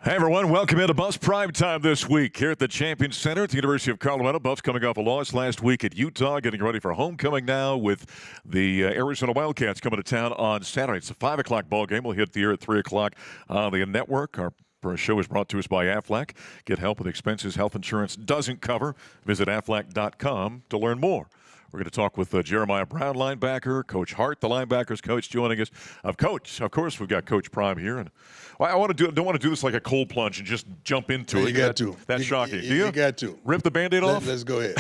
Hey, everyone. Welcome into Buffs Prime Time this week here at the Champion Center at the University of Colorado. Buffs coming off a loss last week at Utah, getting ready for homecoming now with the Arizona Wildcats coming to town on Saturday. It's a 5 o'clock ball game. We'll hit the air at 3 o'clock on the network. Our show is brought to us by Aflac. Get help with expenses health insurance doesn't cover. Visit aflac.com to learn more. We're going to talk with Jeremiah Brown, linebacker, Coach Hart, the linebackers coach, joining us. Of course, we've got Coach Prime here, and I don't want to do this like a cold plunge and just jump into it. You got to. That's shocking. Do you? You got to. Rip the Band-Aid off? Let's go ahead.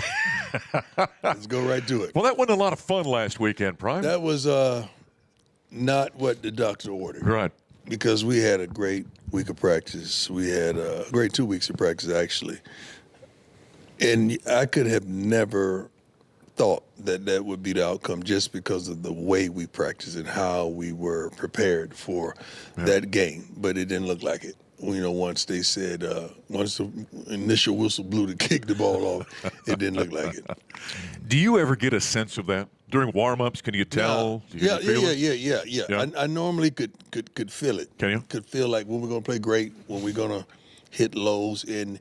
Let's go right to it. Well, that wasn't a lot of fun last weekend, Prime. That was not what the doctor ordered. Right. Because we had a great week of practice. We had a great 2 weeks of practice, actually. And I could have never thought that would be the outcome just because of the way we practiced and how we were prepared for that game. But it didn't look like it. Once they said, once the initial whistle blew to kick the ball off, it didn't look like it. Do you ever get a sense of that during warm-ups? Can you tell? Yeah. I normally could feel it. Can you? Could feel like when we're going to play great, when we're going to hit lows, and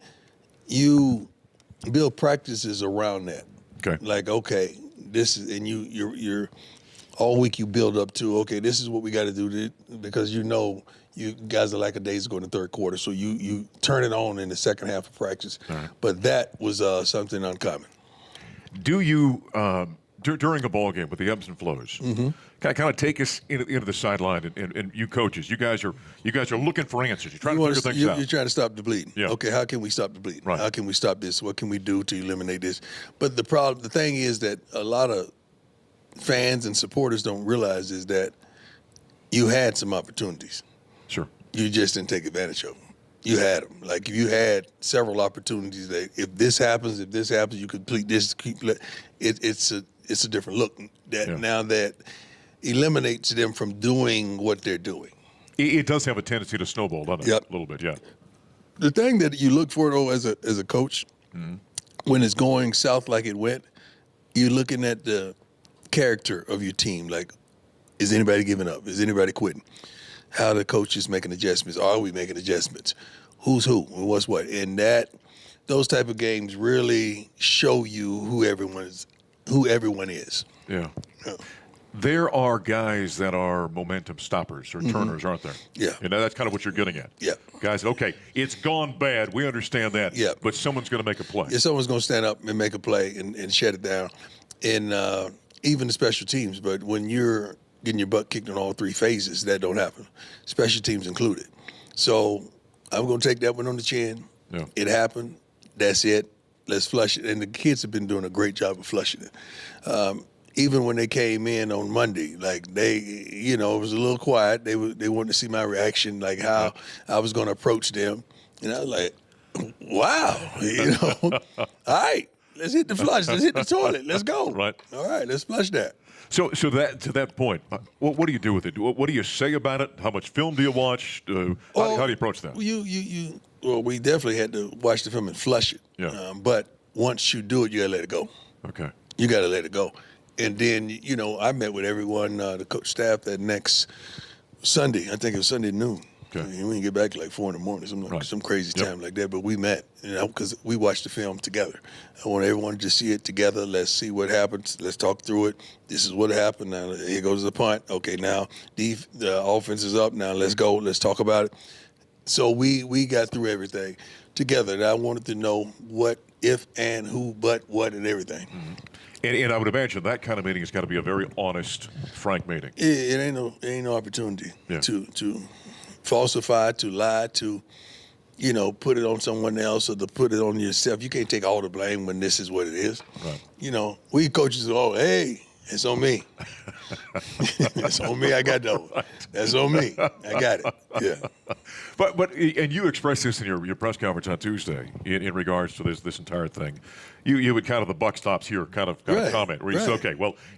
you build practices around that. Okay. Like, okay, this is, and you're all week you build up to, okay, this is what we got to do because you guys are lackadaisical in the third quarter, so you turn it on in the second half of practice. Right. But that was something uncommon. Do you during a ball game with the ebbs and flows? Mm-hmm. Kind of take us into the sideline, and you coaches, you guys are looking for answers. You're trying to figure things out. You're trying to stop the bleeding. Yeah. Okay, how can we stop the bleeding? Right. How can we stop this? What can we do to eliminate this? But the thing is that a lot of fans and supporters don't realize is that you had some opportunities. Sure. You just didn't take advantage of them. You had them. Like, you had several opportunities that if this happens, you complete this. It's a different look now that eliminates them from doing what they're doing. It does have a tendency to snowball, doesn't it? Yep. A little bit, yeah. The thing that you look for, though, as a coach, when it's going south like it went, you're looking at the character of your team. Like, is anybody giving up? Is anybody quitting? How the coach is making adjustments? Are we making adjustments? Who's who and what's what? And those type of games really show you who everyone is. Yeah. There are guys that are momentum stoppers or turners, aren't there? Yeah. That's kind of what you're getting at. Yeah. Guys, okay, it's gone bad. We understand that. Yeah. But someone's going to make a play. Yeah, someone's going to stand up and make a play and shut it down. And even the special teams. But when you're getting your butt kicked in all three phases, that don't happen. Special teams included. So I'm going to take that one on the chin. Yeah. It happened. That's it. Let's flush it. And the kids have been doing a great job of flushing it. Even when they came in on Monday, like it was a little quiet. They wanted to see my reaction, like how I was going to approach them. And I was like, wow, all right, let's hit the flush. Let's hit the toilet. Let's go. Right. All right, let's flush that. So that to that point, what do you do with it? What do you say about it? How much film do you watch? How do you approach that? Well, we definitely had to watch the film and flush it. Yeah. But once you do it, you got to let it go. Okay. You got to let it go. And then, I met with everyone, the coach staff, that next Sunday. I think it was Sunday noon. Okay. We didn't get back at like 4 in the morning, some crazy time like that. But we met, because we watched the film together. I want everyone to see it together. Let's see what happens. Let's talk through it. This is what happened. Now, here goes the punt. Okay, now the offense is up. Now let's go. Let's talk about it. So we got through everything together. And I wanted to know what, if, and who, but, what, and everything. Mm-hmm. And I would imagine that kind of meeting has got to be a very honest, frank meeting. It ain't no opportunity to falsify, to lie, to put it on someone else or to put it on yourself. You can't take all the blame when this is what it is. Right. We coaches, hey, it's on me. It's on me. I got that one. That's on me. I got it. Yeah. But and you expressed this in your press conference on Tuesday in regards to this entire thing. You would kind of the buck stops here kind of comment where you say,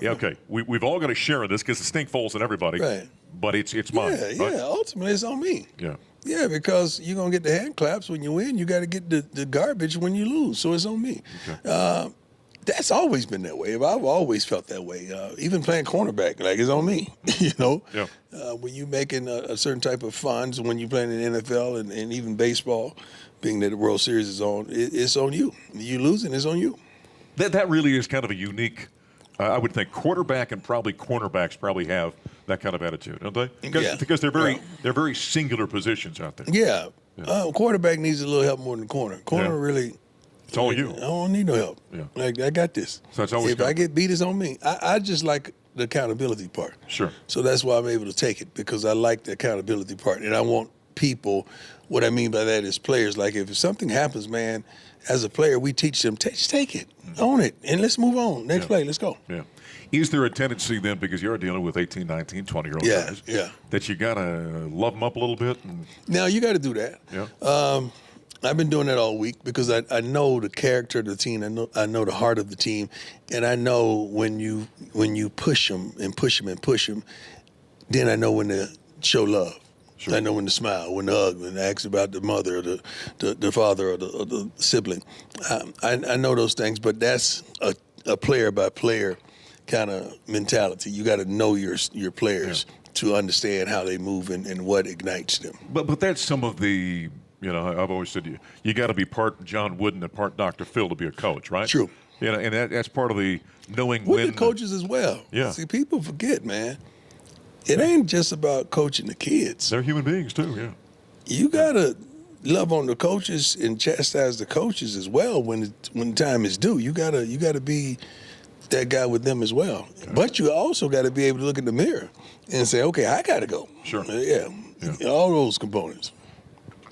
okay, we've all got to share in this because the stink falls on everybody. Right. But it's mine. Yeah. Ultimately, it's on me. Yeah. Yeah, because you're gonna get the hand claps when you win. You got to get the garbage when you lose. So it's on me. Okay. That's always been that way. I've always felt that way. Even playing cornerback, like it's on me. Yeah. When you're making a certain type of funds, when you're playing in the NFL and even baseball, being that the World Series is on, it's on you. You losing, it's on you. That really is kind of a unique. I would think quarterback and probably cornerbacks probably have that kind of attitude, don't they? Because they're very singular positions out there. Yeah. Quarterback needs a little help more than corner. Corner really. It's all you. I don't need no help. Yeah. Like, I got this. So it's always if I get beat, it's on me. I just like the accountability part. Sure. So that's why I'm able to take it, because I like the accountability part. And I want people, what I mean by that is players, like if something happens, man, as a player, we teach them, just take it, own it, and let's move on. Next play, let's go. Yeah. Is there a tendency then, because you're dealing with 18, 19, 20-year-old guys, that you got to love them up a little bit? Now, you got to do that. Yeah. I've been doing that all week because I know the character of the team. I know the heart of the team, and I know when you push them and push them and push them, then I know when to show love. Sure. I know when to smile, when to hug, when to ask about the mother or the father or the sibling. I know those things, but that's a player by player kind of mentality. You got to know your players to understand how they move and what ignites them. But that's some of the. I've always said you got to be part John Wooden and part Dr. Phil to be a coach, right? True. And that's part of the knowing With when. the coaches as well. Yeah. See, people forget, man. It ain't just about coaching the kids. They're human beings too. Yeah. You gotta love on the coaches and chastise the coaches as well when time is due. You gotta be that guy with them as well. Okay. But you also got to be able to look in the mirror and say, okay, I got to go. Sure. Yeah. All those components.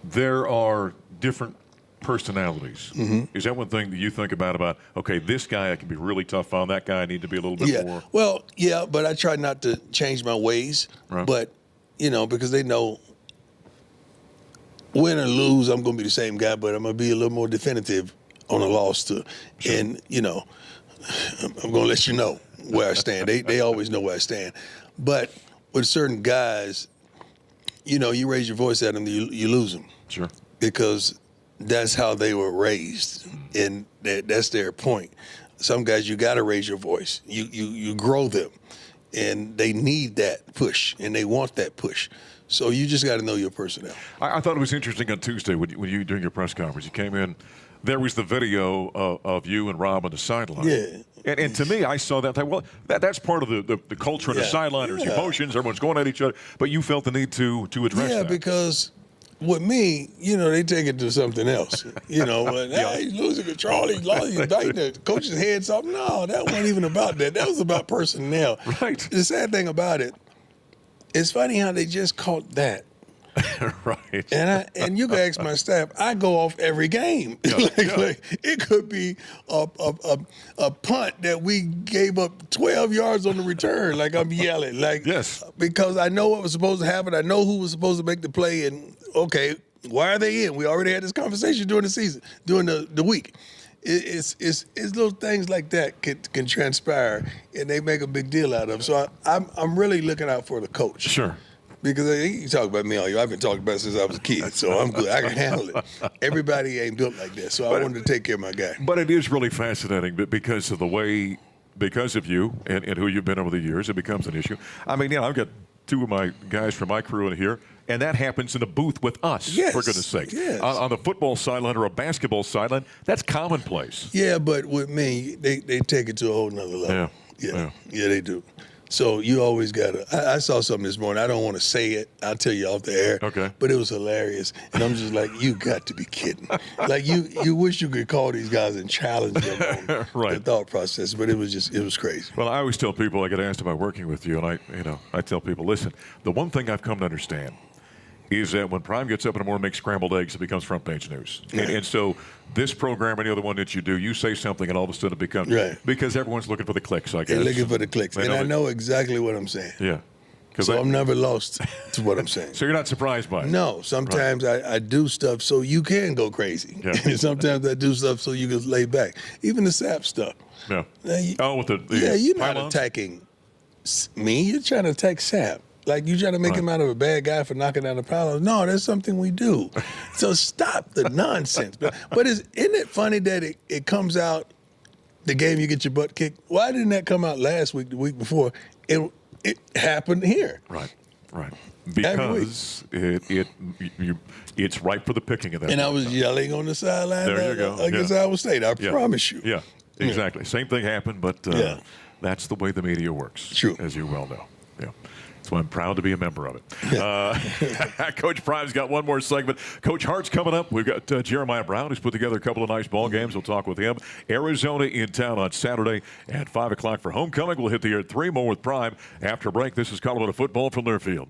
There are different personalities. Mm-hmm. Is that one thing that you think about, okay, this guy I can be really tough on, that guy I need to be a little bit more? Well, yeah, but I try not to change my ways. Right. But, because they know win or lose, I'm going to be the same guy, but I'm going to be a little more definitive on a loss too. Sure. And, I'm going to let you know where I stand. They always know where I stand. But with certain guys, you raise your voice at them, you lose them. Sure. Because that's how they were raised, and that's their point. Some guys, you got to raise your voice. You grow them, and they need that push, and they want that push. So you just got to know your personnel. I thought it was interesting on Tuesday when you during your press conference, you came in. There was the video of you and Rob on the sideline. Yeah. And to me, I saw that. Well, that's part of the culture on the sideline. There's emotions. Everyone's going at each other. But you felt the need to address that. Yeah, because with me, they take it to something else. He's losing control. He's biting the coach's head off. No, that wasn't even about that. That was about personnel. Right. The sad thing about it, it's funny how they just caught that. Right. And you can ask my staff, I go off every game. Yeah, like it could be a punt that we gave up 12 yards on the return. Like I'm yelling. Yes. Because I know what was supposed to happen. I know who was supposed to make the play. And, okay, why are they in? We already had this conversation during the season, during the week. It's little things like that can transpire, and they make a big deal out of. So I'm really looking out for the coach. Sure. Because you talk about me all year. I've been talking about it since I was a kid, so I'm good. I can handle it. Everybody ain't built like that, so I wanted to take care of my guy. But it is really fascinating because of you and who you've been over the years, it becomes an issue. I mean, I've got two of my guys from my crew in here, and that happens in a booth with us, for goodness sake. Yes. On the football sideline or a basketball sideline, that's commonplace. Yeah, but with me, they take it to a whole nother level. Yeah, they do. So you always got to – I saw something this morning. I don't want to say it. I'll tell you off the air. Okay. But it was hilarious. And I'm just like, you got to be kidding. Like you wish you could call these guys and challenge them on right. the thought process. But it was crazy. Well, I always tell people, I get asked about working with you, and I tell people, listen, the one thing I've come to understand is that when Prime gets up in the morning and makes scrambled eggs, it becomes front page news. Yeah. And so this program, any other one that you do, you say something and all of a sudden it becomes because everyone's looking for the clicks, I guess. They're looking for the clicks. And I know exactly what I'm saying. Yeah. So I'm never lost to what I'm saying. So you're not surprised by it? No. Sometimes I do stuff so you can go crazy. Yeah. And sometimes I do stuff so you can lay back. Even the SAP stuff. Yeah. With the you're not pylons? attacking me. You're trying to attack SAP. Like, you trying to make him out of a bad guy for knocking down the pylons. No, that's something we do. So stop the nonsense. But isn't it funny that it comes out the game you get your butt kicked. Why didn't that come out last week, the week before? It happened here. Right. Because it's ripe for the picking of that. And I was yelling on the sideline There you go. against Iowa State. I promise you. Yeah, exactly. Same thing happened, but that's the way the media works. True. As you well know. Yeah. So I'm proud to be a member of it. Coach Prime's got one more segment. Coach Hart's coming up. We've got Jeremiah Brown, who's put together a couple of nice ball games. We'll talk with him. Arizona in town on Saturday at 5 o'clock for homecoming. We'll hit the air at 3 more with Prime. After break, this is Colorado football from Learfield.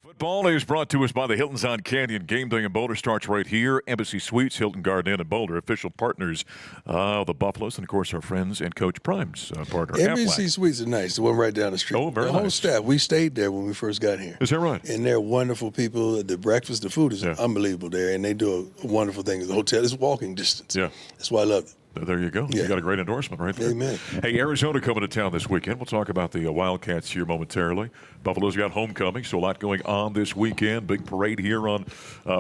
Football is brought to us by the Hilton's on Canyon. Game day in Boulder starts right here. Embassy Suites, Hilton Garden Inn in Boulder, official partners of the Buffaloes, and of course our friends and Coach Prime's partner. Embassy Aflac. Suites are nice. The one right down the street. Oh, very the whole nice. staff. We stayed there when we first got here. Is that right? And they're wonderful people. The breakfast, the food is unbelievable there, and they do a wonderful thing at the hotel. It's walking distance. Yeah. That's why I love it. There you go. Yeah. You got a great endorsement right there. Amen. Hey, Arizona coming to town this weekend. We'll talk about the Wildcats here momentarily. Buffalo's got homecoming, so a lot going on this weekend. Big parade here on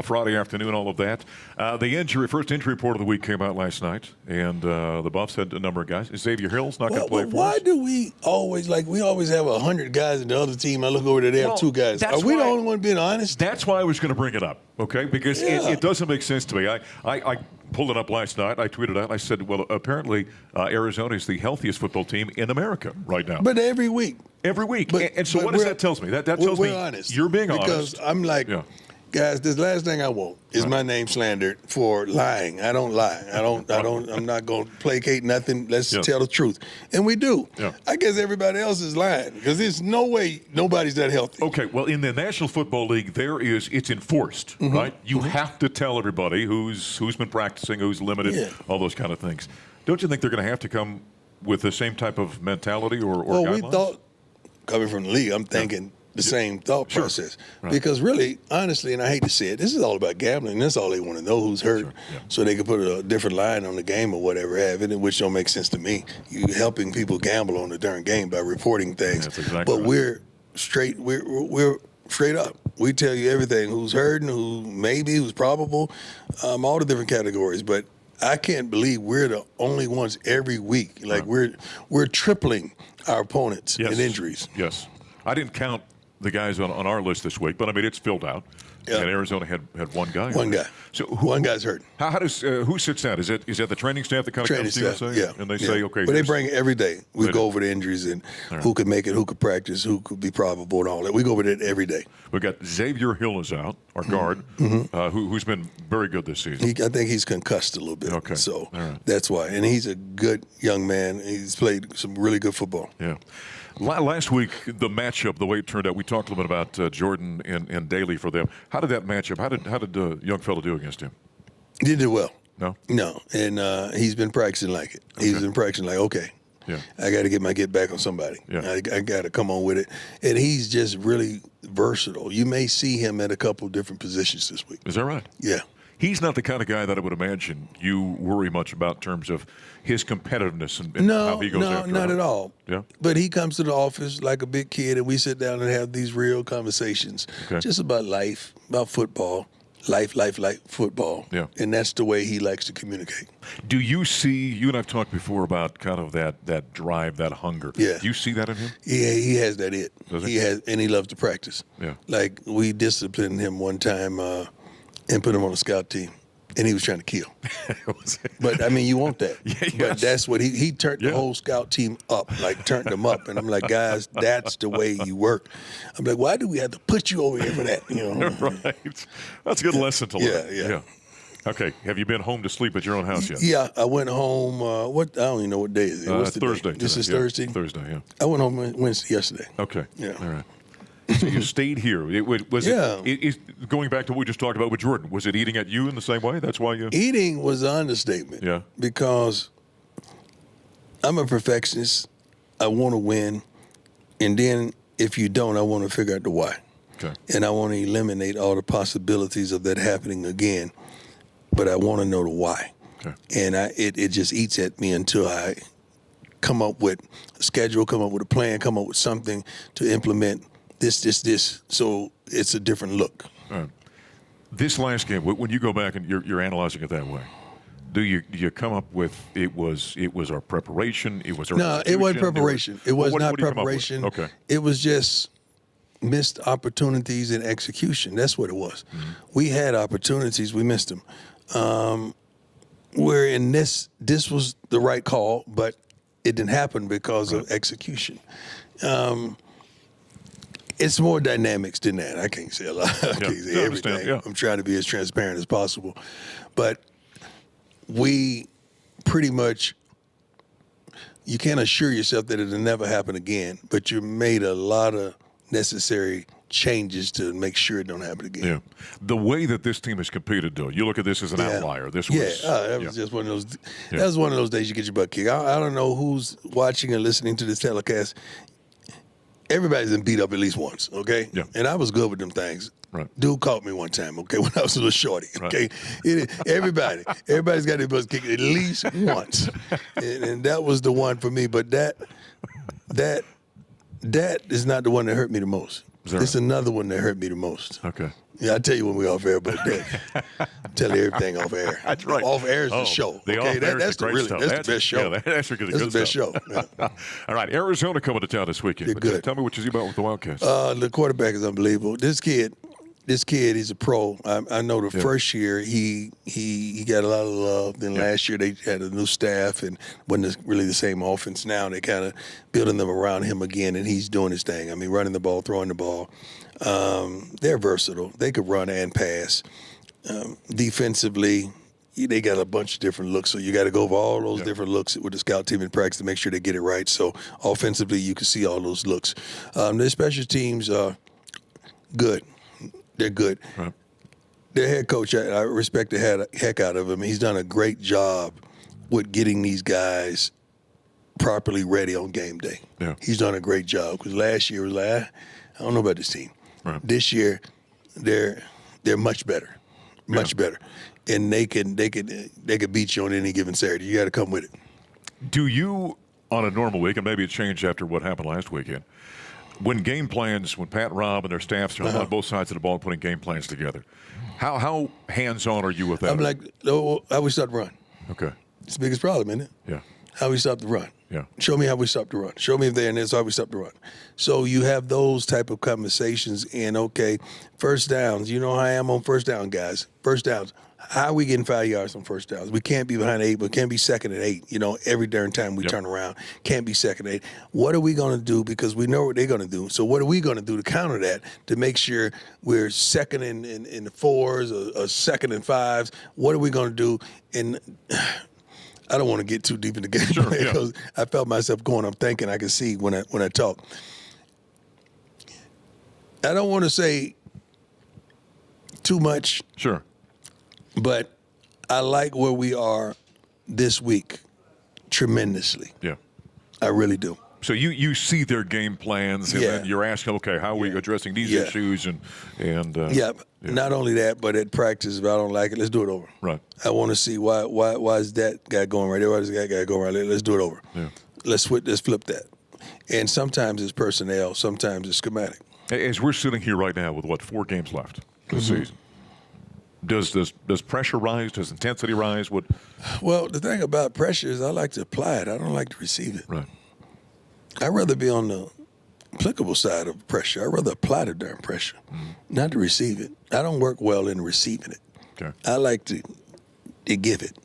Friday afternoon, all of that. The first injury report of the week came out last night, and the Buffs had a number of guys. Xavier Hill's not going to play for us. Why do we always have 100 guys in the other team? I look over there, they have 2 guys. Are we the only one being honest? That's why I was going to bring it up, okay? Because it doesn't make sense to me. I pulled it up last night. I tweeted out. I said, well, apparently Arizona is the healthiest football team in America right now. But every week. Every week. And so what does that tell me? That tells me honest. You're being honest. Because I'm like, guys, this last thing I want is my name slandered for lying. I don't lie. I'm not going to placate nothing. Let's tell the truth. And we do. Yeah. I guess everybody else is lying because there's no way nobody's that healthy. Okay, well, in the National Football League, it's enforced, right? You have to tell everybody who's been practicing, who's limited, all those kind of things. Don't you think they're going to have to come with the same type of mentality or guidelines? We thought, coming from the league, I'm thinking the same thought process. Right. Because really, honestly, and I hate to say it, this is all about gambling. That's all they want to know, who's hurt, so they can put a different line on the game or whatever have it, which don't make sense to me. You're helping people gamble on the darn game by reporting things. That's exactly right. We're straight. We're straight up. We tell you everything: who's hurting, who's probable, all the different categories. But I can't believe we're the only ones every week. Like we're tripling our opponents in injuries. Yes, I didn't count the guys on our list this week, but I mean it's filled out. Yeah. And Arizona had one guy. One guy. So one guy's hurt. How does who sits down? Is that the training staff that kind of comes to you and say? Yeah. And they say, okay. But they bring it every day. We go over the injuries and who could make it, who could practice, who could be probable, and all that. We go over it every day. We got Xavier Hill is out, our guard, who's been very good this season. I think he's concussed a little bit. Okay. So that's why. And he's a good young man. He's played some really good football. Yeah. Last week, the matchup, the way it turned out, we talked a little bit about Jordan and Daly for them. How did that match up? How did the young fellow do against him? He did well. No? No. And he's been practicing like it. Okay. He's been practicing like, okay, I got to get my get back on somebody. Yeah. I got to come on with it. And he's just really versatile. You may see him at a couple different positions this week. Is that right? Yeah. He's not the kind of guy that I would imagine you worry much about in terms of his competitiveness and how he goes after it. No, not at all. Yeah. But he comes to the office like a big kid, and we sit down and have these real conversations just about life, about football. Life, football. Yeah. And that's the way he likes to communicate. Do you see, you and I've talked before about kind of that drive, that hunger. Yeah. Do you see that in him? Yeah, he has that it. Does he? He has, and he loves to practice. Yeah. Like we disciplined him one time and put him on a scout team. And he was trying to kill. But, I mean, you want that. But that's what he turned the whole scout team up, like turned them up. And I'm like, guys, that's the way you work. I'm like, why do we have to put you over here for that? You know? Right. That's a good lesson to learn. Yeah. Okay. Have you been home to sleep at your own house yet? Yeah, I went home. I don't even know what day is it. What's the Thursday. Day? This is Thursday? Thursday, yeah. I went home yesterday. Okay. Yeah. All right. So you stayed here. Going back to what we just talked about with Jordan, was it eating at you in the same way? That's why you... Eating was an understatement. Yeah. Because I'm a perfectionist. I want to win. And then if you don't, I want to figure out the why. Okay. And I want to eliminate all the possibilities of that happening again. But I want to know the why. Okay. And it just eats at me until I come up with a schedule, come up with a plan, come up with something to implement this. So it's a different look. This last game, when you go back and you're analyzing it that way, do you come up with it was our preparation? It was our No, it wasn't preparation. It was not preparation. Okay. It was just missed opportunities in execution. That's what it was. Mm-hmm. We had opportunities, we missed them. Where in this was the right call, but it didn't happen because of execution. It's more dynamics than that. I can't say a lot. I can't say everything. Yeah. I'm trying to be as transparent as possible. But we pretty much, you can't assure yourself that it'll never happen again, but you made a lot of necessary changes to make sure it don't happen again. Yeah. The way that this team has competed, though, you look at this as an outlier. This was that was just one of those. That was one of those days you get your butt kicked. I don't know who's watching and listening to this telecast. Everybody's been beat up at least once, okay? Yeah. And I was good with them things. Right. Dude caught me one time, okay, when I was a little shorty, okay? Right. Everybody's got their butts kicked at least once. And that was the one for me. But that is not the one that hurt me the most. It's another one that hurt me the most. Okay. Yeah, I'll tell you when we're off air, but tell you everything off air. That's right. Off air is the show. Okay, that's the best show. Yeah, that's the good best show. Yeah. All right, Arizona coming to town this weekend. They're good. Tell me what you see about with the Wildcats. The quarterback is unbelievable. This kid, he's a pro. I know the first year he got a lot of love. Then last year they had a new staff and wasn't really the same offense. Now they kind of building them around him again, and he's doing his thing. I mean, running the ball, throwing the ball. They're versatile. They could run and pass. Defensively, they got a bunch of different looks, so you got to go over all those different looks with the scout team in practice to make sure they get it right. So offensively, you can see all those looks. Their special teams are good. They're good. Right. Their head coach, I respect the heck out of him. He's done a great job with getting these guys properly ready on game day. Yeah. He's done a great job because last year was like, I don't know about this team. Right. This year, they're much better, much better, and they can beat you on any given Saturday. You got to come with it. Do you, on a normal week, and maybe it changed after what happened last weekend, when Pat Robb and their staffs are on both sides of the ball putting game plans together, how hands-on are you with that? I'm like, how we stop the run? Okay. It's the biggest problem, isn't it? Yeah. How we stop the run. Yeah. Show me how we stop the run. Show me if they're in this, how we stop the run. So you have those type of conversations and, okay, first downs. You know how I am on first down, guys. First downs. How are we getting 5 yards on first downs? We can't be behind 8, but can't be second and 8. You know, every darn time we turn around, can't be second and 8. What are we going to do? Because we know what they're going to do. So what are we going to do to counter that to make sure we're second in the 4s or second and 5s? What are we going to do? And I don't want to get too deep in the game because I felt myself going. I'm thinking I can see when I talk. I don't want to say too much. Sure. But I like where we are this week tremendously. Yeah. I really do. So you see their game plans, and then you're asking, okay, how are we addressing these issues? And not only that, but at practice, if I don't like it, let's do it over. Right. I want to see why is that guy going right there? Why is that guy going right there? Let's do it over. Yeah. Let's flip that. And sometimes it's personnel, sometimes it's schematic. As we're sitting here right now with 4 games left this season, does pressure rise? Does intensity rise? Well, the thing about pressure is I like to apply it. I don't like to receive it. Right. I'd rather be on the applicable side of pressure. I'd rather apply the darn pressure, not to receive it. I don't work well in receiving it. Okay. I like to give it.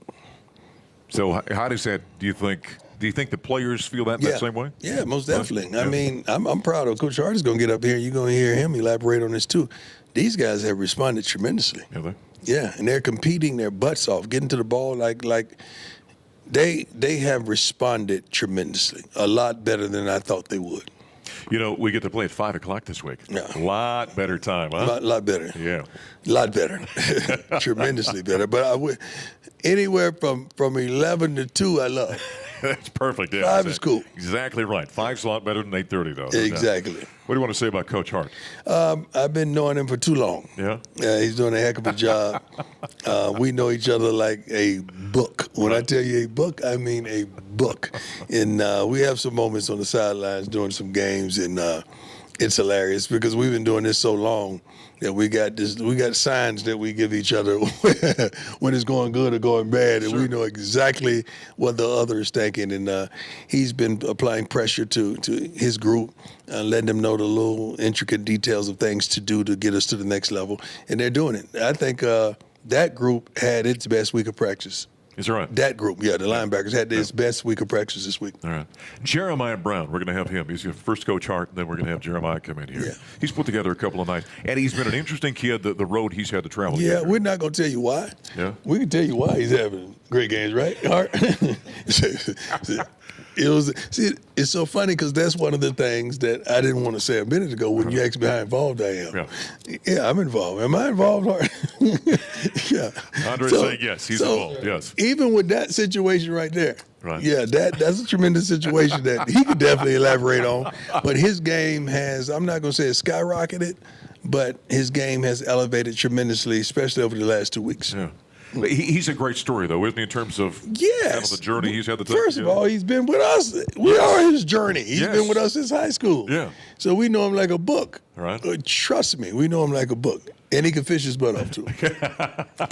So how does that, do you think the players feel that same way? Yeah, most definitely. I mean, I'm proud of Coach Hart is going to get up here. You're going to hear him elaborate on this too. These guys have responded tremendously. Have they? Yeah, and they're competing their butts off, getting to the ball like they have responded tremendously, a lot better than I thought they would. You know, we get to play at 5 o'clock this week. Yeah. A lot better time, huh? Lot better. Yeah. A lot better. Tremendously better. But anywhere from 11 to 2, I love. That's perfect. Yeah, 5 is cool. Exactly right. 5's a lot better than 8:30, though. Exactly. What do you want to say about Coach Hart? I've been knowing him for too long. Yeah? He's doing a heck of a job. We know each other like a book. When I tell you a book, I mean a book. And we have some moments on the sidelines doing some games, and it's hilarious because we've been doing this so long that we got signs that we give each other when it's going good or going bad, and we know exactly what the other is thinking. And he's been applying pressure to his group, letting them know the little intricate details of things to do to get us to the next level, and they're doing it. I think that group had its best week of practice. Is that right? That group, the linebackers had its best week of practice this week. All right. Jeremiah Brown, we're going to have him. He's your first Coach Hart, and then we're going to have Jeremiah come in here. Yeah. He's put together a couple of nights, and he's been an interesting kid, the road he's had to travel. Yeah, we're not going to tell you why. Yeah. We can tell you why he's having great games, right, Hart? It was. See, it's so funny because that's one of the things that I didn't want to say a minute ago when you asked me how involved I am. Yeah, I'm involved. Am I involved? Yeah. Andre's saying yes, he's involved. Yes. Even with that situation right there. Right. Yeah, that's a tremendous situation that he could definitely elaborate on. But his game has, I'm not going to say it's skyrocketed, but his game has elevated tremendously, especially over the last 2 weeks. Yeah. He's a great story, though, isn't he, in terms of kind of the journey he's had to take? First of all, he's been with us. We are his journey. He's been with us since high school. Yeah. So we know him like a book. Right. Trust me, we know him like a book. And he can fish his butt off, too.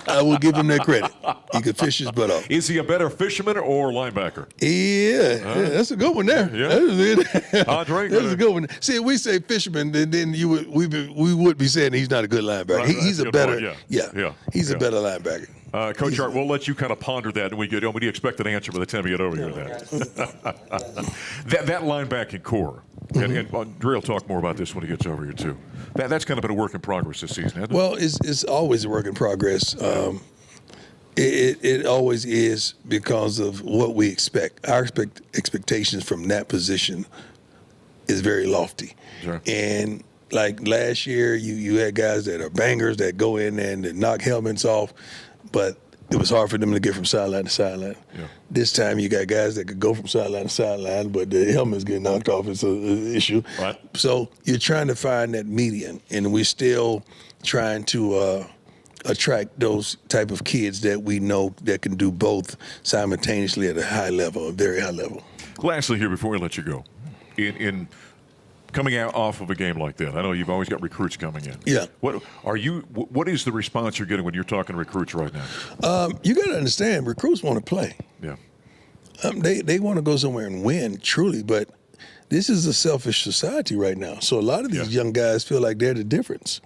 I will give him that credit. He can fish his butt off. Is he a better fisherman or linebacker? Yeah, that's a good one there. Yeah. Andre, that's a good one. See, if we say fisherman, then we would be saying he's not a good linebacker. Right, he's a better, he's a better linebacker. Coach Hart, we'll let you kind of ponder that, and we get. When do you expect an answer by the time we get over here? That linebacking core, and Andre will talk more about this when he gets over here too. That's kind of been a work in progress this season, hasn't it? Well, it's always a work in progress. It always is because of what we expect. Our expectations from that position is very lofty. Sure. And like last year, you had guys that are bangers that go in and knock helmets off, but it was hard for them to get from sideline to sideline. Yeah. This time you got guys that could go from sideline to sideline, but the helmets get knocked off. It's an issue. Right. So you're trying to find that median, and we're still trying to attract those type of kids that we know that can do both simultaneously at a high level, a very high level. Lastly here, before we let you go, in coming out off of a game like that, I know you've always got recruits coming in. Yeah. What is the response you're getting when you're talking to recruits right now? You got to understand, recruits want to play. Yeah. They want to go somewhere and win, truly, but this is a selfish society right now. So a lot of these young guys feel like they're the difference.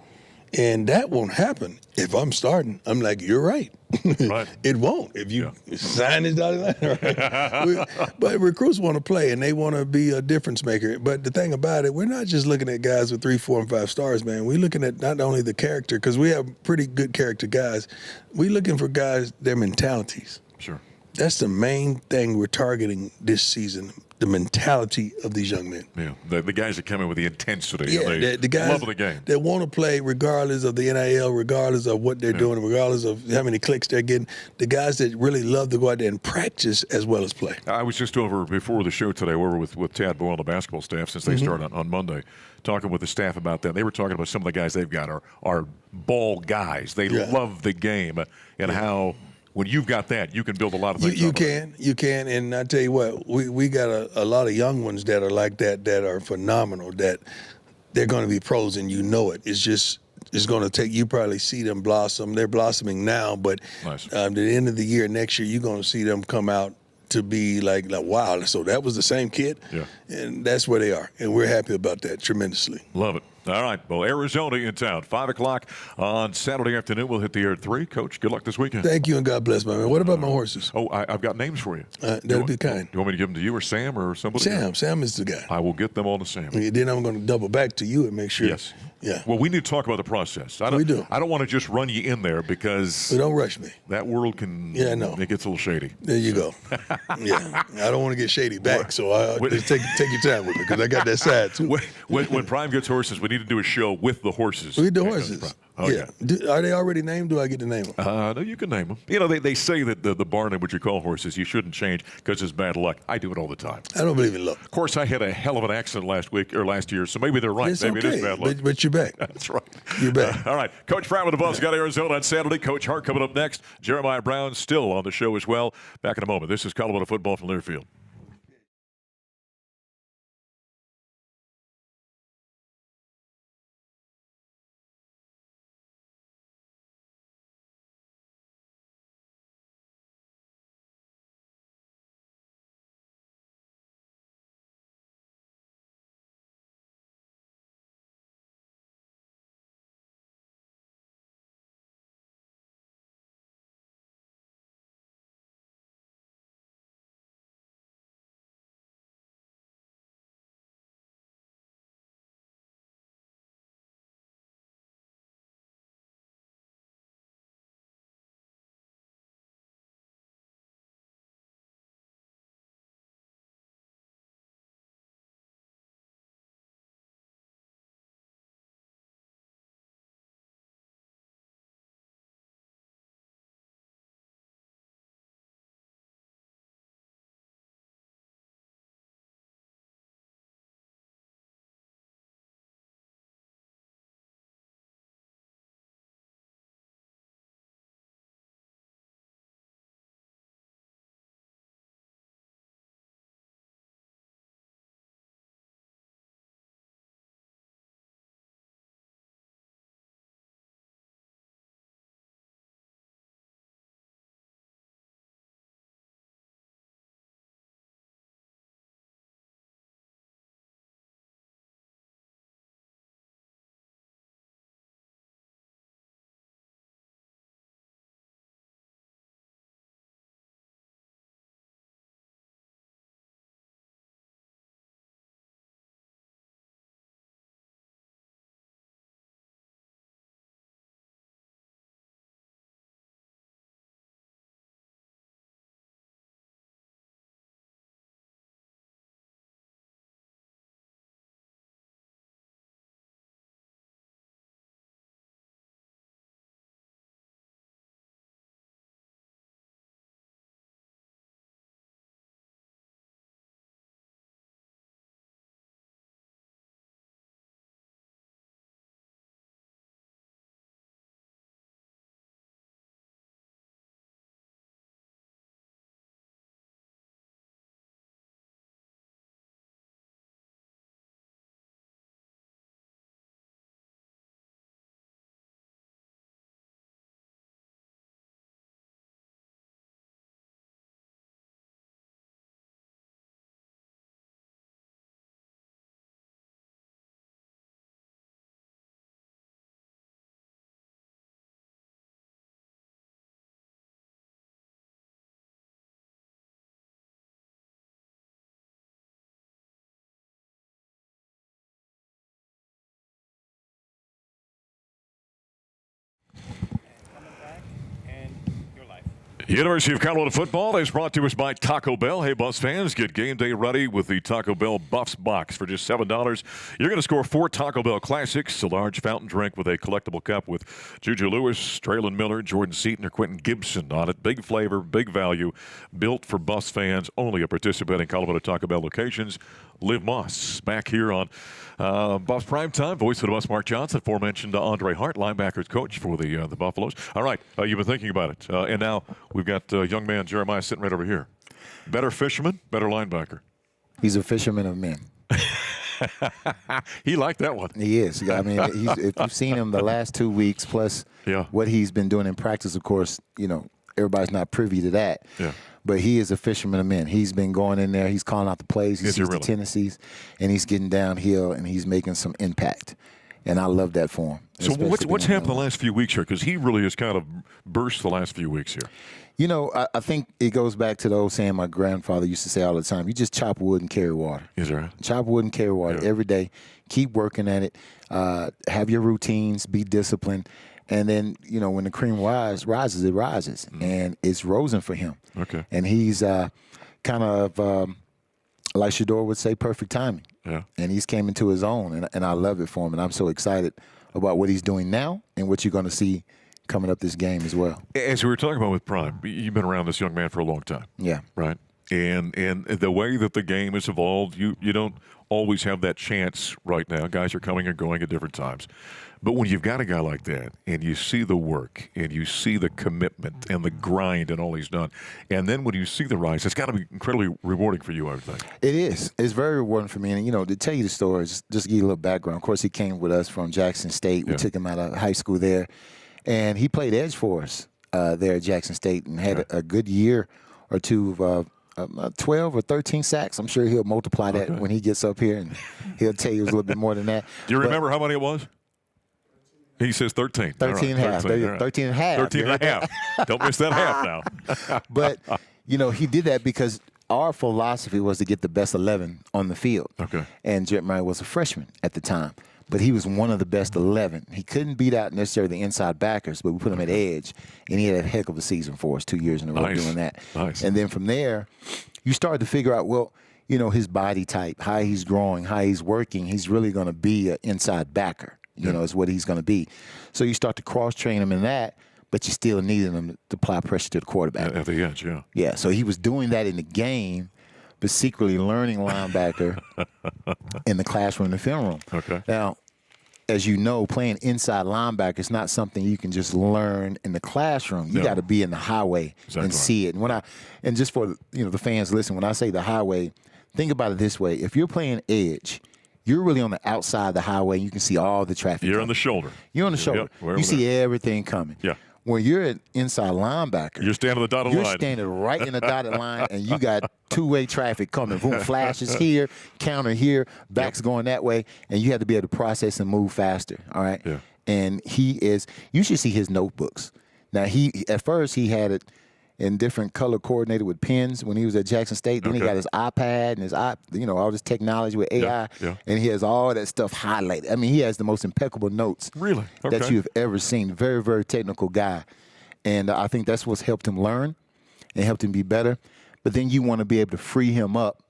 And that won't happen if I'm starting. I'm like, you're right. Right. It won't if you sign this dotted line. Right? But recruits want to play, and they want to be a difference maker. But the thing about it, we're not just looking at guys with 3, 4, and 5 stars, man. We're looking at not only the character, because we have pretty good character guys. We're looking for guys, their mentalities. Sure. That's the main thing we're targeting this season, the mentality of these young men. Yeah, the guys that come in with the intensity. Yeah, the guys love of the game. That want to play regardless of the NIL, regardless of what they're doing, regardless of how many clicks they're getting. The guys that really love to go out there and practice as well as play. I was just over before the show today. We were with Tad Boyle and the basketball staff since they start on Monday, talking with the staff about that. They were talking about some of the guys they've got are ball guys. They love the game and how. When you've got that, you can build a lot of things. You can, and I tell you what, we got a lot of young ones that are like that are phenomenal. That they're going to be pros, and you know it. It's going to take. You probably see them blossom. They're blossoming now, but at the end of the year, next year, you're going to see them come out to be like wow. So that was the same kid, and that's where they are, and we're happy about that tremendously. Love it. All right, well, Arizona in town, 5 o'clock on Saturday afternoon. We'll hit the air at 3. Coach, good luck this weekend. Thank you, and God bless, my man. What about my horses? Oh, I've got names for you. That'd be kind. You want me to give them to you or Sam or somebody? Sam is the guy. I will get them all to Sam. Then I'm going to double back to you and make sure. Yes. Yeah. Well, we need to talk about the process. We do. I don't want to just run you in there because. But don't rush me. That world can. Yeah, I know. It gets a little shady. There you go. Yeah. I don't want to get shady back, so I just take your time with me because I got that side too. When Prime gets horses, we need to do a show with the horses. With the horses. Oh, yeah. Are they already named? Do I get to name them? No, you can name them. You know, they say that the barn in which you call horses, you shouldn't change because it's bad luck. I do it all the time. I don't believe in luck. Of course, I had a hell of an accident last year, so maybe they're right. It's maybe okay, it is bad luck. But you're back. That's right. You're back. All right. Coach Brown with the Buffs got Arizona on Saturday. Coach Hart coming up next. Jeremiah Brown still on the show as well. Back in a moment. This is Colorado football from Learfield. University of Colorado football is brought to us by Taco Bell. Hey, Buffs fans, get game day ready with the Taco Bell Buffs box for just $7. You're going to score 4 Taco Bell Classics, a large fountain drink with a collectible cup with Juju Lewis, Traylon Miller, Jordan Seaton, or Quentin Gibson on it. Big flavor, big value, built for Buffs fans, only at participating Colorado Taco Bell locations. Liv Moss back here on Buffs Primetime. Voice of the Buffs, Mark Johnson, aforementioned Andre Hart, linebackers coach for the Buffaloes. All right, you've been thinking about it, and now we've got young man Jeremiah sitting right over here. Better fisherman, better linebacker. He's a fisherman of men. He liked that one. He is. I mean, if you've seen him the last 2 weeks, plus what he's been doing in practice, of course, everybody's not privy to that. Yeah. But he is a fisherman of men. He's been going in there. He's calling out the plays. He sees the tendencies, and he's getting downhill, and he's making some impact. And I love that for him. So what's happened the last few weeks here? Because he really has kind of burst the last few weeks here. I think it goes back to the old saying my grandfather used to say all the time, you just chop wood and carry water. Is that right? Chop wood and carry water every day. Keep working at it. Have your routines. Be disciplined. And then, when the cream rises, it rises. And it's risen for him. Okay. And he's kind of, like Shador would say, perfect timing. Yeah. And he's came into his own, and I love it for him. And I'm so excited about what he's doing now and what you're going to see coming up this game as well. As we were talking about with Prime, you've been around this young man for a long time. Yeah. Right? And the way that the game has evolved, you don't always have that chance right now. Guys are coming and going at different times. But when you've got a guy like that and you see the work and you see the commitment and the grind and all he's done, and then when you see the rise, it's got to be incredibly rewarding for you, I would think. It is. It's very rewarding for me. And, to tell you the story, just to give you a little background, of course, he came with us from Jackson State. We took him out of high school there. And he played edge for us there at Jackson State and had a good year or two of 12 or 13 sacks. I'm sure he'll multiply that when he gets up here, and he'll tell you it was a little bit more than that. Do you remember how many it was? He says 13. 13 and a half. 13 and a half. 13 and a half. Don't miss that half now. But, he did that because our philosophy was to get the best 11 on the field. Okay. And Jeremiah was a freshman at the time. But he was one of the best 11. He couldn't beat out necessarily the inside backers, but we put him at edge, and he had a heck of a season for us 2 years in a row doing that. Nice. And then from there, you start to figure out, his body type, how he's growing, how he's working. He's really going to be an inside backer, is what he's going to be. So you start to cross-train him in that, but you still needed him to apply pressure to the quarterback. At the edge, yeah. Yeah, so he was doing that in the game, but secretly learning linebacker in the classroom, in the film room. Okay. Now, as you know, playing inside linebacker is not something you can just learn in the classroom. You got to be in the highway and see it. And just for the fans listen, when I say the highway, think about it this way: if you're playing edge, you're really on the outside of the highway. You can see all the traffic. You're on the shoulder. You're on the shoulder. Yep, you see everything coming. Yeah. When you're an inside linebacker, you're standing on the dotted line. You're standing right in the dotted line, and you got two-way traffic coming. Boom, flashes here, counter here, backs going that way, and you have to be able to process and move faster. All right. Yeah. And you should see his notebooks. Now at first he had it in different color coordinated with pens when he was at Jackson State. Then he got his iPad and his all this technology with AI, and he has all that stuff highlighted. I mean, he has the most impeccable notes that you've ever seen. Very, very technical guy, and I think that's what's helped him learn and helped him be better. But then you want to be able to free him up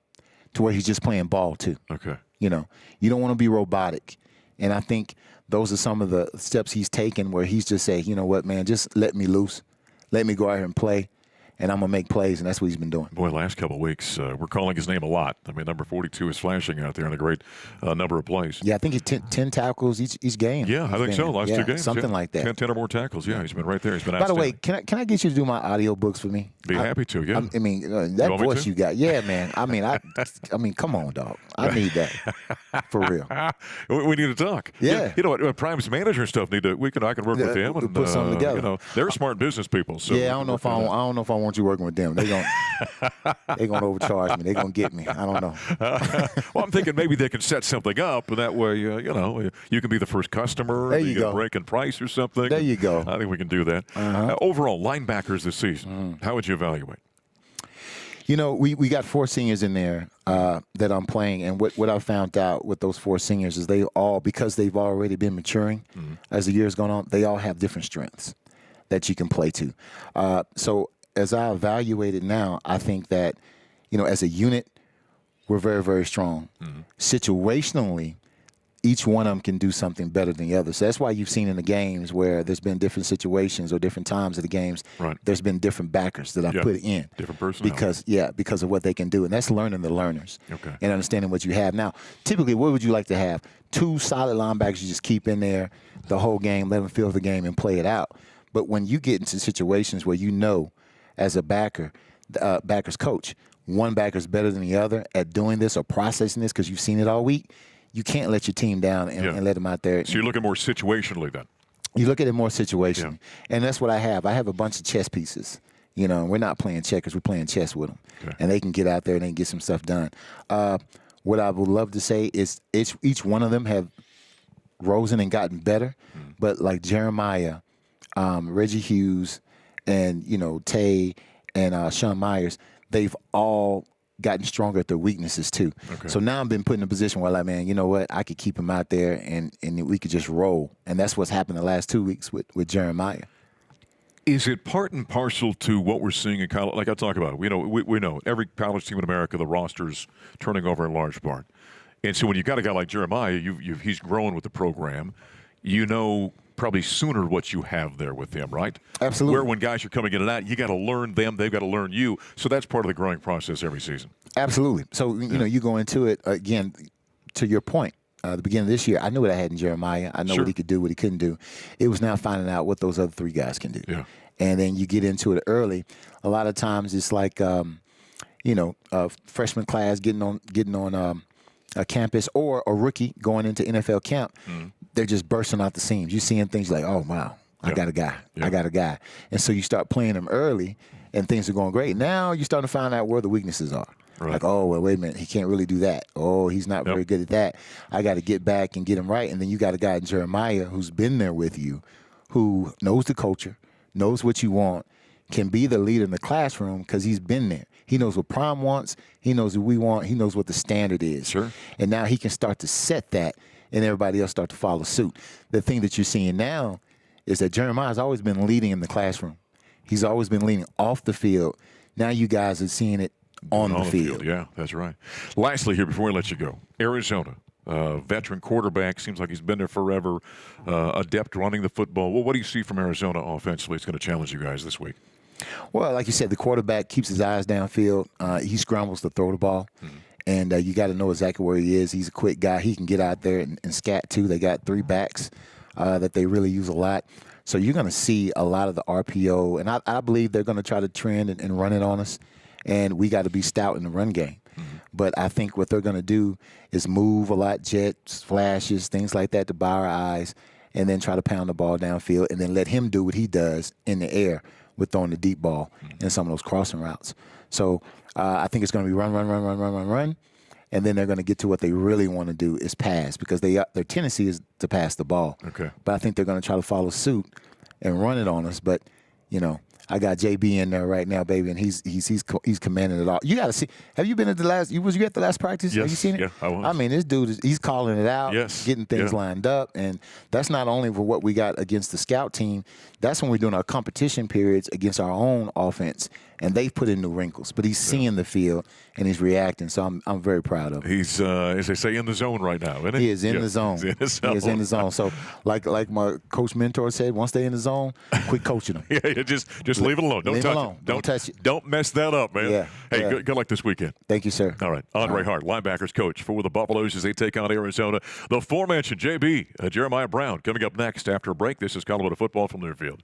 to where he's just playing ball too. Okay. You don't want to be robotic, and I think those are some of the steps he's taken where he's just saying, you know what, man, just let me loose, let me go out here and play. And I'm going to make plays, and that's what he's been doing. Boy, last couple of weeks, we're calling his name a lot. I mean, number 42 is flashing out there in a great number of plays. Yeah, I think it's 10 tackles each game. Yeah, I think so. Last 2 games. Something like that. 10 or more tackles. Yeah, he's been right there. He's been By the way, can I get you to do my audio books for me? Be happy to, yeah. I mean, that voice you got. Yeah, man. I mean, come on, dog. I need that. For real. We need to talk. Yeah. You know what? Prime's manager and stuff I can work with them and put something together. They're smart business people. So yeah, I don't know if I want you working with them. They're gonna overcharge me. They're gonna get me. I don't know. Well, I'm thinking maybe they can set something up, and that way, you can be the first customer. There you get go. a break in price or something. There you go. I think we can do that. Overall, linebackers this season, how would you evaluate? We got 4 seniors in there that I'm playing, and what I found out with those 4 seniors is they all, because they've already been maturing as the years gone on, they all have different strengths that you can play to. So as I evaluate it now, I think that, as a unit, we're very, very strong. Situationally, each one of them can do something better than the other. So that's why you've seen in the games where there's been different situations or different times of the games, Right. there's been different backers that I put in. Different personalities. Because of what they can do. And that's learning the learners and understanding what you have. Now, typically, what would you like to have? 2 solid linebackers you just keep in there the whole game, let them feel the game and play it out. But when you get into situations where as a backer, backer's coach, one backer's better than the other at doing this or processing this because you've seen it all week, you can't let your team down and let them out there. So you're looking more situationally then? You look at it more situationally. And that's what I have. I have a bunch of chess pieces. And we're not playing checkers. We're playing chess with them. And they can get out there and they can get some stuff done. What I would love to say is each one of them have risen and gotten better. But like Jeremiah, Reggie Hughes, and, Tay and Sean Myers, they've all gotten stronger at their weaknesses too. So now I've been put in a position where, like, man, you know what? I could keep him out there and we could just roll. And that's what's happened the last 2 weeks with Jeremiah. Is it part and parcel to what we're seeing in college? Like I talk about, we know every college team in America, the roster's turning over in large part. And so when you got a guy like Jeremiah, he's growing with the program. Probably sooner what you have there with him, right? Absolutely. Where when guys are coming in and out, you got to learn them, they've got to learn you. So that's part of the growing process every season. Absolutely. So, you go into it, again, to your point, the beginning of this year, I knew what I had in Jeremiah. I know what he could do, what he couldn't do. It was now finding out what those other 3 guys can do. Yeah. And then you get into it early. A lot of times it's like, freshman class getting on a campus or a rookie going into NFL camp. They're just bursting out the seams. You're seeing things like, oh, wow, I got a guy. I got a guy. And so you start playing them early, and things are going great. Now you're starting to find out where the weaknesses are. Right. Like, oh, well, wait a minute. He can't really do that. Oh, he's not very good at that. I got to get back and get him right. And then you got a guy in Jeremiah who's been there with you, who knows the culture, knows what you want, can be the leader in the classroom because he's been there. He knows what Prime wants. He knows what we want. He knows what the standard is. Sure. And now he can start to set that, and everybody else start to follow suit. The thing that you're seeing now is that Jeremiah's always been leading in the classroom. He's always been leading off the field. Now you guys are seeing it on the field. Yeah, that's right. Lastly here, before we let you go, Arizona, veteran quarterback, seems like he's been there forever, adept running the football. Well, what do you see from Arizona offensively? It's going to challenge you guys this week. Well, like you said, the quarterback keeps his eyes downfield. He scrambles to throw the ball. And you got to know exactly where he is. He's a quick guy. He can get out there and scat, too. They got 3 backs that they really use a lot. So you're going to see a lot of the RPO. And I believe they're going to try to trend and run it on us. And we got to be stout in the run game. But I think what they're going to do is move a lot, jets, flashes, things like that to buy our eyes, and then try to pound the ball downfield and then let him do what he does in the air with throwing the deep ball and some of those crossing routes. So I think it's going to be run, and then they're going to get to what they really want to do is pass because their tendency is to pass the ball. Okay. But I think they're going to try to follow suit and run it on us. But, I got JB in there right now, baby, and he's commanding it all. You got to see. Have you been at the last? Was you at the last practice? Yes. Have you seen it? Yeah, I was. I mean, this dude he's calling it out, getting things Yeah. lined up, and that's not only for what we got against the scout team. That's when we're doing our competition periods against our own offense, and they've put in new wrinkles. But he's seeing the field and he's reacting, so I'm very proud of him. He's, as they say, in the zone right now, isn't he? He is in the zone. He's in the zone. He is in the zone. So, like my coach mentor said, once they're in the zone, quit coaching them. Yeah, just leave it alone. Don't Leave it touch alone. it. Don't touch it. Don't mess that up, man. Yeah, Hey, yeah. Good luck this weekend. Thank you, sir. All right. Andre Hart, linebackers coach for the Buffaloes as they take on Arizona. The aforementioned JB, Jeremiah Brown, coming up next after a break. This is Colorado football from their field.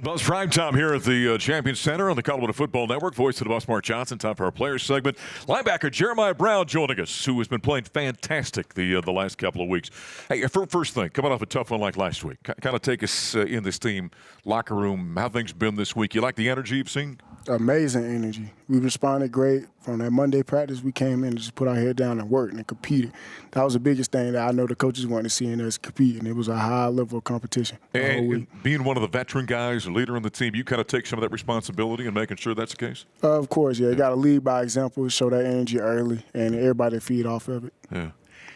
Buzz Prime Time here at the Champions Center on the Colorado Football Network. Voice of the boss, Mark Johnson. Time for our players segment. Linebacker Jeremiah Brown joining us, who has been playing fantastic the last couple of weeks. Hey, first thing, coming off a tough one like last week, kind of take us in this team locker room, how things been this week. You like the energy you've seen? Amazing energy. We responded great. From that Monday practice, we came in and just put our head down and worked and competed. That was the biggest thing that I know the coaches wanted to see in us compete, and it was a high level of competition the whole week. And being one of the veteran guys, a leader on the team, you kind of take some of that responsibility in making sure that's the case? Of course, yeah. You got to lead by example, show that energy early, and everybody feed off of it. Yeah.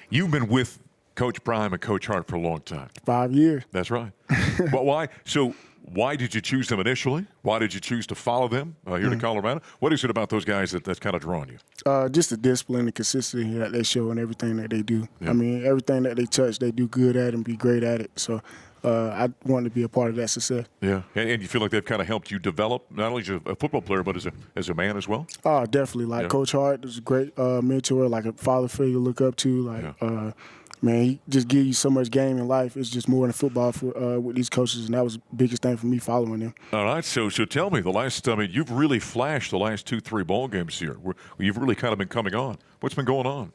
You've been with Coach Prime and Coach Hart for a long time. 5 years. That's right. But why? So why did you choose them initially? Why did you choose to follow them here to Colorado? What is it about those guys that's kind of drawn you? Just the discipline and consistency that they show in everything that they do. Yeah. I mean, everything that they touch, they do good at and be great at it. So I wanted to be a part of that success. Yeah, and you feel like they've kind of helped you develop not only as a football player but as a man as well. Oh, definitely. Like Coach Hart is a great mentor, like a father figure to look up to. Like, man, he just gives you so much game in life. It's just more than football with these coaches, and that was the biggest thing for me following them. All right, so tell me, you've really flashed the last 2-3 ball games here. You've really kind of been coming on. What's been going on?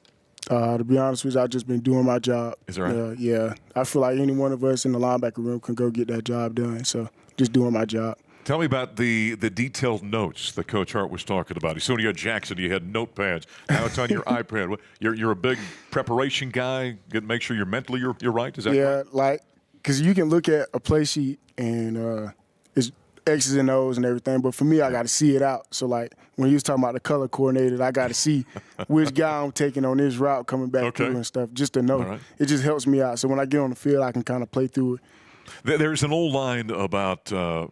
To be honest with you, I've just been doing my job. Is that right? Yeah. I feel like any one of us in the linebacker room can go get that job done, so just doing my job. Tell me about the detailed notes that Coach Hart was talking about. So when you had Jackson, you had notepads. Now it's on your iPad. You're a big preparation guy. Make sure you're mentally you're right. Is that right? Like because you can look at a play sheet and it's X's and O's and everything, but for me, I got to see it out. So like when you was talking about the color coordinated, I got to see which guy I'm taking on this route coming back through and stuff, just to know. Right. It just helps me out. So when I get on the field, I can kind of play through it. There's an old line about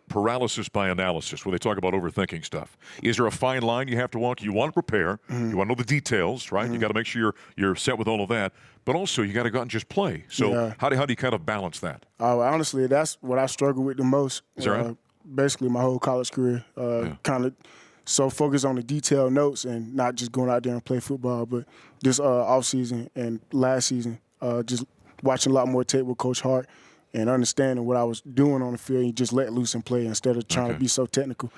paralysis by analysis where they talk about overthinking stuff. Is there a fine line you have to walk? You want to prepare. You want to know the details, right? You got to make sure you're set with all of that. But also, you got to go out and just play. So how do you kind of balance that? Honestly, that's what I struggle with the most. Is that right? Basically, my whole college career, kind of so focused on the detailed notes and not just going out there and play football. But this off season and last season, just watching a lot more tape with Coach Hart and understanding what I was doing on the field and just let loose and play instead of trying to be so technical.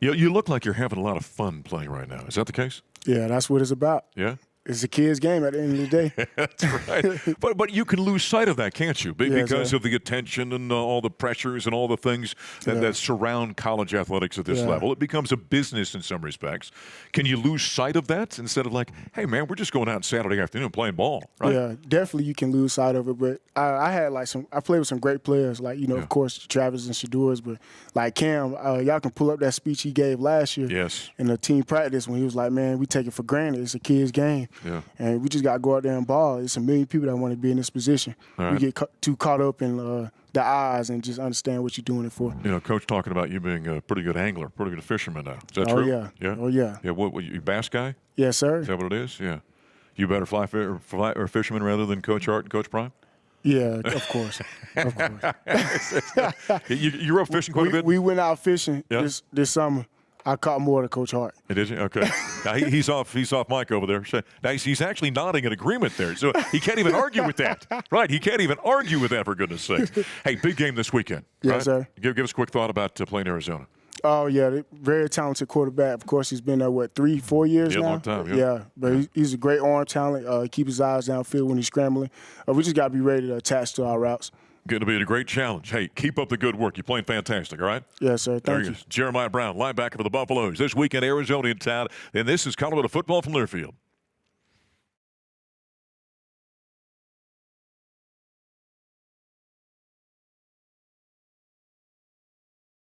You look like you're having a lot of fun playing right now. Is that the case? Yeah, that's what it's about. Yeah? It's a kid's game at the end of the day. That's right. But you can lose sight of that, can't you? Because sir. of the attention and all the pressures and all the things that surround college athletics at this level. It becomes a business in some respects. Can you lose sight of that instead of like, hey, man, we're just going out Saturday afternoon playing ball, right? Yeah, definitely you can lose sight of it. But I had I played with some great players, like, of course, Travis and Shadur's, but like Cam, y'all can pull up that speech he gave last year in the team practice when he was like, man, we take it for granted. It's a kid's game. Yeah. And we just got to go out there and ball. It's a million people that want to be in this position. Right. We get too caught up in the eyes and just understand what you're doing it for. Coach talking about you being a pretty good angler, pretty good fisherman now. Is that true? Yeah. Oh, yeah. Yeah, what you bass guy? Yes, sir. Is that what it is? Yeah. You better fly or fisherman rather than Coach Hart and Coach Prime? Yeah, of course. Of course. You're up fishing quite a bit? We went out fishing this summer. I caught more than Coach Hart. Did you? Okay. Now he's off mic over there. So now he's actually nodding in agreement there. So he can't even argue with that. Right. He can't even argue with that, for goodness sake. Hey, big game this weekend. Yes, right? sir. Give us a quick thought about playing Arizona. Oh, yeah. Very talented quarterback. Of course, he's been there, 3-4 years now? Yeah, long time. Yeah, but he's a great arm talent. Keep his eyes downfield when he's scrambling. We just got to be ready to attach to our routes. Going to be a great challenge. Hey, keep up the good work. You're playing fantastic, all right? Yes, sir. Thank you. Jeremiah Brown, linebacker for the Buffaloes. This weekend, Arizona in town, and this is Colorado football from Learfield.